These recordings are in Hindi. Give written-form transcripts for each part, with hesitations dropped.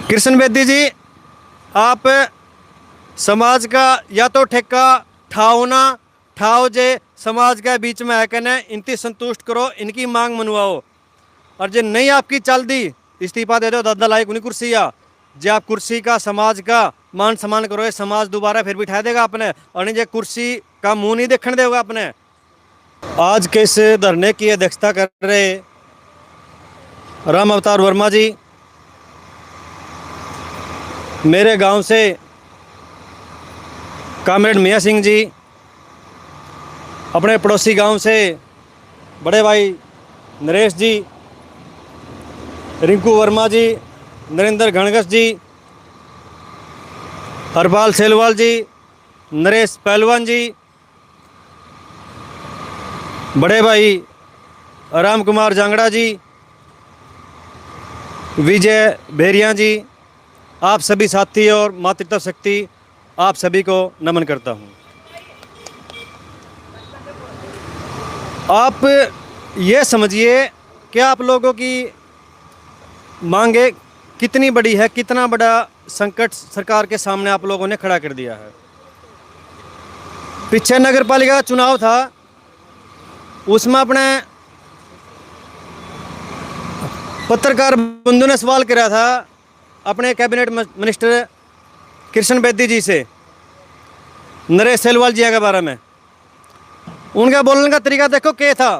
कृष्ण बेदी जी, आप समाज का या तो ठेका ठाओ ना ठाओ जे समाज के बीच में है कने इनकी संतुष्ट करो, इनकी मांग मनवाओ। और जे नहीं आपकी चल दी इस्तीफा दे दो, दादा लायक उन्हीं कुर्सी या जे आप कुर्सी का समाज का मान सम्मान करो, ये समाज दोबारा फिर बिठा देगा अपने, और नहीं जे कुर्सी का मुंह नहीं देखने देगा अपने। आज के इस धरने की अध्यक्षता कर रहे राम अवतार वर्मा जी, मेरे गांव से कामरेड मियाँ सिंह जी, अपने पड़ोसी गांव से बड़े भाई नरेश जी, रिंकू वर्मा जी, नरेंद्र घणगस जी, हरपाल सेलवाल जी, नरेश पहलवान जी, बड़े भाई राम कुमार जांगड़ा जी, विजय भेरिया जी, आप सभी साथी और मातृत्व शक्ति, आप सभी को नमन करता हूं। आप ये समझिए कि आप लोगों की मांगे कितनी बड़ी है, कितना बड़ा संकट सरकार के सामने आप लोगों ने खड़ा कर दिया है। पीछे नगर पालिका का चुनाव था, उसमें अपने पत्रकार बंधु ने सवाल किया था अपने कैबिनेट मिनिस्टर कृष्ण बेदी जी से, नरेश सेलवाल जी के बारे में। उनका बोलने का तरीका देखो क्या था।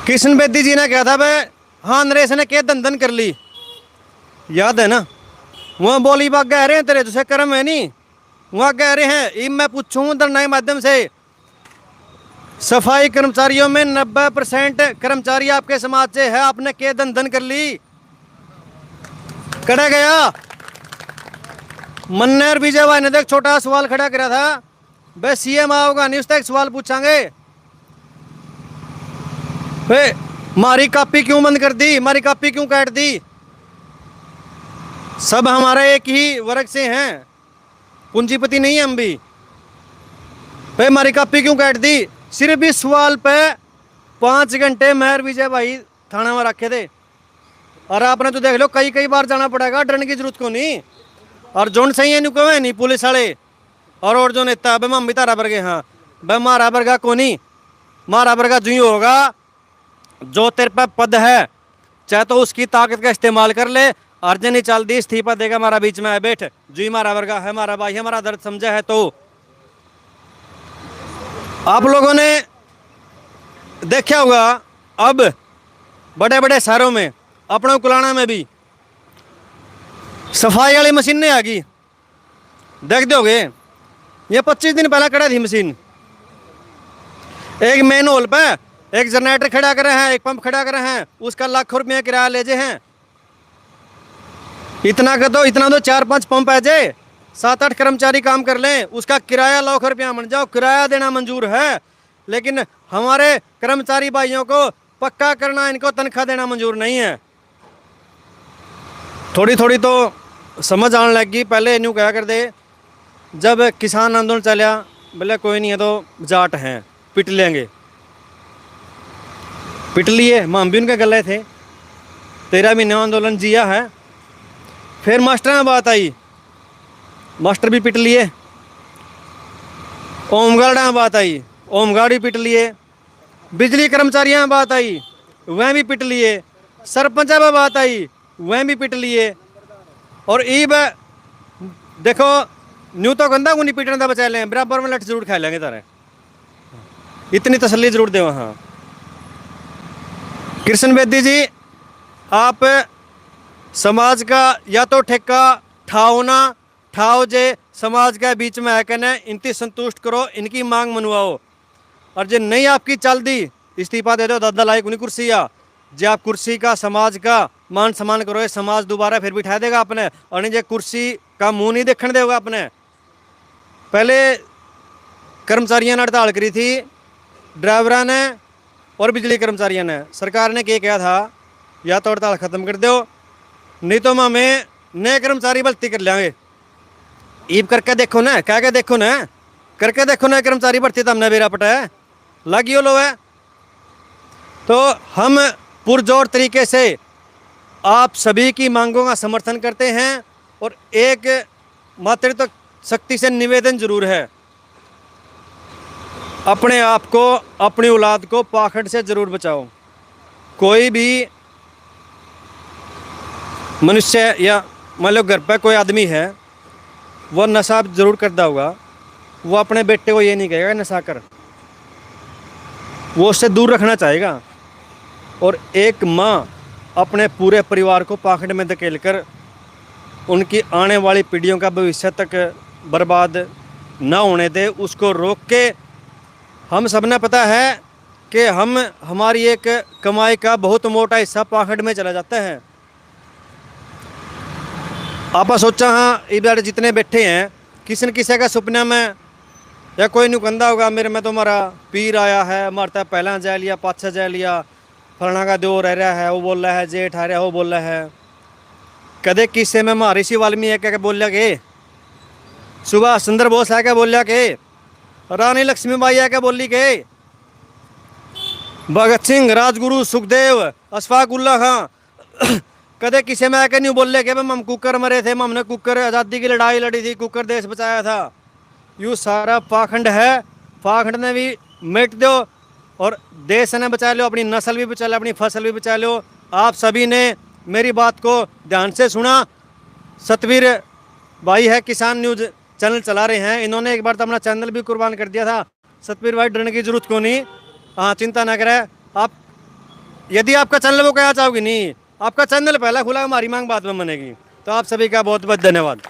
कृष्ण बेदी जी ने कहा था भाई हाँ नरेश ने क्या दंदन कर ली, याद है ना। वहाँ बोली बात कह रहे हैं तेरे तुझे कर्म है नहीं, वहाँ कह रहे हैं इब मैं पूछूँ धरना के माध्यम से, सफाई कर्मचारियों में 90% कर्मचारी आपके समाज से है, आपने क्या दंदन कर ली। कड़ा गया मन्नेर विजय भाई ने देख छोटा सवाल खड़ा करा था, बस सीएम आओगा नहीं उसका एक सवाल पूछांगे, मारी कापी क्यों बंद कर दी, मारी कापी क्यों काट दी। सब हमारे एक ही वर्ग से हैं, पूंजीपति नहीं है हम भी। भाई मारी कापी क्यों काट दी, सिर्फ इस सवाल पे 5 घंटे मेयर विजय भाई थाना में रखे थे। और आपने तो देख लो कई बार जाना पड़ेगा, डरने की जरूरत को नहीं। और जोन सही है नहीं पुलिस वाले और जो नेता बे मम्मी तारा बरगे, हाँ बे मारा बरगा को नहीं, मारा बरगा जू होगा जो तेरे पे पद है, चाहे तो उसकी ताकत का इस्तेमाल कर ले। अर्जन नहीं चल दी इस्तीफा देगा हमारा बीच में है बैठ, जी मारा वर्गा है, हमारा भाई हमारा दर्द समझा है। तो आप लोगों ने देखा होगा अब बड़े बड़े शहरों में, अपने कुलाना में भी सफाई वाली मशीनें आ गई। देख दोगे ये 25 दिन पहले खड़ा थी मशीन, एक मेन होल पे एक जनरेटर खड़ा करे हैं, एक पंप खड़ा करे हैं, उसका लाखों रुपया किराया ले जे हैं। इतना तो 4-5 पंप है जे, 7-8 कर्मचारी काम कर लें, उसका किराया लाखों रुपया बन जाओ, किराया देना मंजूर है। लेकिन हमारे कर्मचारी भाइयों को पक्का करना, इनको तनख्वाह देना मंजूर नहीं है। थोड़ी थोड़ी तो समझ आने लगी। पहले न्यू क्या कर दे, जब किसान आंदोलन चला बोले कोई नहीं है तो जाट हैं पिट लेंगे, पिट लिए। हम भी उनके गले थे, 13 महीने आंदोलन जिया है। फिर मास्टर में बात आई, मास्टर भी पिट लिए। होमगार्ड में बात आई, होमगार्ड भी पिट लिए। बिजली कर्मचारियों में बात आई, वह भी पिट लिए। सरपंच में बात आई, वह भी पिट लिए। और ईब देखो न्यू तो गंदा नहीं पिटने का बचा लें, बराबर में लठ जरूर खा लेंगे तारे, इतनी तसल्ली जरूर दे वहाँ। कृष्ण बेदी जी, आप समाज का या तो ठेका ठाओ ना ठाओ जे समाज के बीच में है कने इनकी संतुष्ट करो, इनकी मांग मनवाओ। और जे नहीं आपकी चल दी इस्तीफा दे दो, दादा लायक उन्हीं कुर्सी या जे आप कुर्सी का समाज का मान सम्मान करो, ये समाज दोबारा फिर बिठा देगा अपने, और नहीं जे कुर्सी का मुंह नहीं देखने देगा अपने। पहले कर्मचारियों ने हड़ताल करी थी, ड्राइवरों ने और बिजली कर्मचारियों ने। सरकार ने क्या कहा था, या तो हड़ताल खत्म कर दो नहीं तो हमें नए कर्मचारी भर्ती कर लेंगे। ईब करके देखो ना, क्या क्या देखो ना, करके देखो ना कर्मचारी भर्ती, तो हमने बेरा पटा है लगी लो है। तो हम पुरजोर तरीके से आप सभी की मांगों का समर्थन करते हैं और एक मातृत्व शक्ति से निवेदन जरूर है, अपने आप को, अपनी औलाद को पाखंड से जरूर बचाओ। कोई भी मनुष्य या मान लो घर पर कोई आदमी है, वह नशा जरूर करता होगा, वो अपने बेटे को ये नहीं कहेगा नशा कर, वो उससे दूर रखना चाहेगा। और एक माँ अपने पूरे परिवार को पाखंड में धकेल कर उनकी आने वाली पीढ़ियों का भविष्य तक बर्बाद ना होने दे, उसको रोक के। हम सबने पता है कि हमारी एक कमाई का बहुत मोटा हिस्सा पाखंड में चला जाता है। आप सोचा हाँ इधर जितने बैठे हैं, किसी न किसी का सपने में या कोई नहीं कहता होगा मेरे में तो हमारा पीर आया है, मारता पहला जा लिया, पाछा जा लिया, फलाना का दो रह रहा है, वो बोल रहा है, जेठ आ रहा है, वो बोल रहा है। कदे किस्से में महर्षि वाल्मीकि है क्या बोल के, सुभाष चंद्र बोस है क्या बोल के, रानी लक्ष्मीबाई है क्या बोली के, भगत सिंह, राजगुरु, सुखदेव, अशफाक उल्ला खां कदे किसी में आके नहीं बोल के हम कुकर मरे थे, हमने कुकर आज़ादी की लड़ाई लड़ी थी, कुकर देश बचाया था। यू सारा पाखंड है। पाखंड ने भी मिट दो और देश ने बचा लो, अपनी नस्ल भी बचा लो, अपनी फसल भी बचा लो। आप सभी ने मेरी बात को ध्यान से सुना। सतवीर भाई है, किसान न्यूज़ चैनल चला रहे हैं, इन्होंने एक बार तो अपना चैनल भी कुर्बान कर दिया था। सतवीर भाई डरने की जरूरत क्यों नहीं, हाँ चिंता ना करें आप। यदि आपका चैनल वो कहना चाहोगे नहीं, आपका चैनल पहला खुला, हमारी मांग बाद में बनेगी। तो आप सभी का बहुत बहुत धन्यवाद।